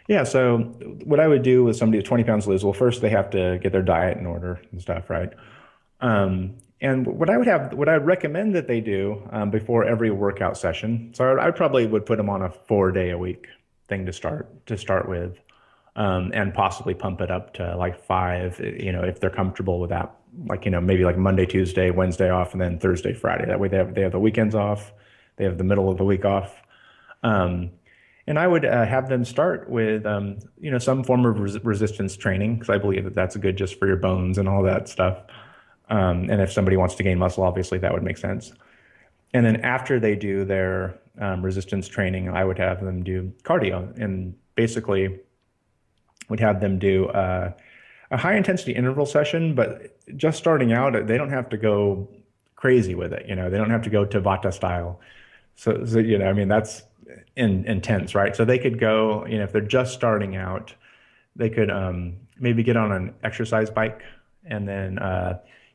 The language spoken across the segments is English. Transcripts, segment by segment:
Yeah, so what I would do with somebody with 20 pounds to lose, well, first they have to get their diet in order and stuff, right? And what I would recommend that they do before every workout session. So I probably would put them on a 4 day a week thing to start with, and possibly pump it up to like five, if they're comfortable with that. Like, maybe like Monday, Tuesday, Wednesday off, and then Thursday, Friday. That way they have the weekends off, they have the middle of the week off. Um, and I would have them start with, some form of resistance training because I believe that that's good just for your bones and all that stuff. And if somebody wants to gain muscle, obviously that would make sense. And then after they do their resistance training, I would have them do cardio and basically would have them do a high intensity interval session, but just starting out, they don't have to go crazy with it. They don't have to go Tabata style. So I mean, that's intense, right? So they could go, if they're just starting out, they could maybe get on an exercise bike and then,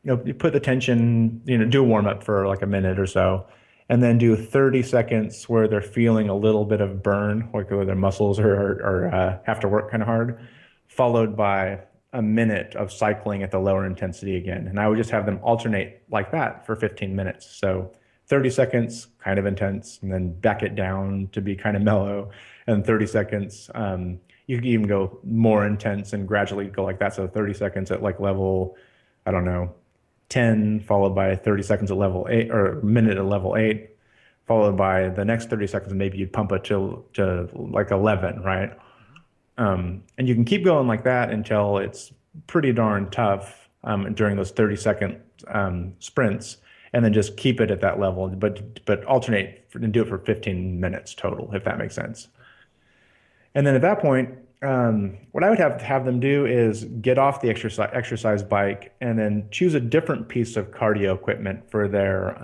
you put the tension, do a warm up for like a minute or so, and then do 30 seconds where they're feeling a little bit of burn, like where their muscles are have to work kind of hard, followed by a minute of cycling at the lower intensity again. And I would just have them alternate like that for 15 minutes. So 30 seconds, kind of intense, and then back it down to be kind of mellow, and 30 seconds. You could even go more intense and gradually go like that. So 30 seconds at like level, I don't know, 10, followed by 30 seconds at level 8 or a minute at level 8, followed by the next 30 seconds, and maybe you'd pump it to like 11, right? Hmm. And you can keep going like that until it's pretty darn tough during those 30-second sprints, and then just keep it at that level, but alternate and do it for 15 minutes total, if that makes sense. Okay. And then at that point, what I would have them do is get off the exercise bike and then choose a different piece of cardio equipment for their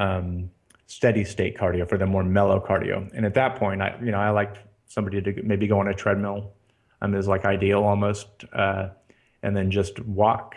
steady state cardio, for their more mellow cardio. And at that point, I like somebody to maybe go on a treadmill, is like ideal almost, and then just walk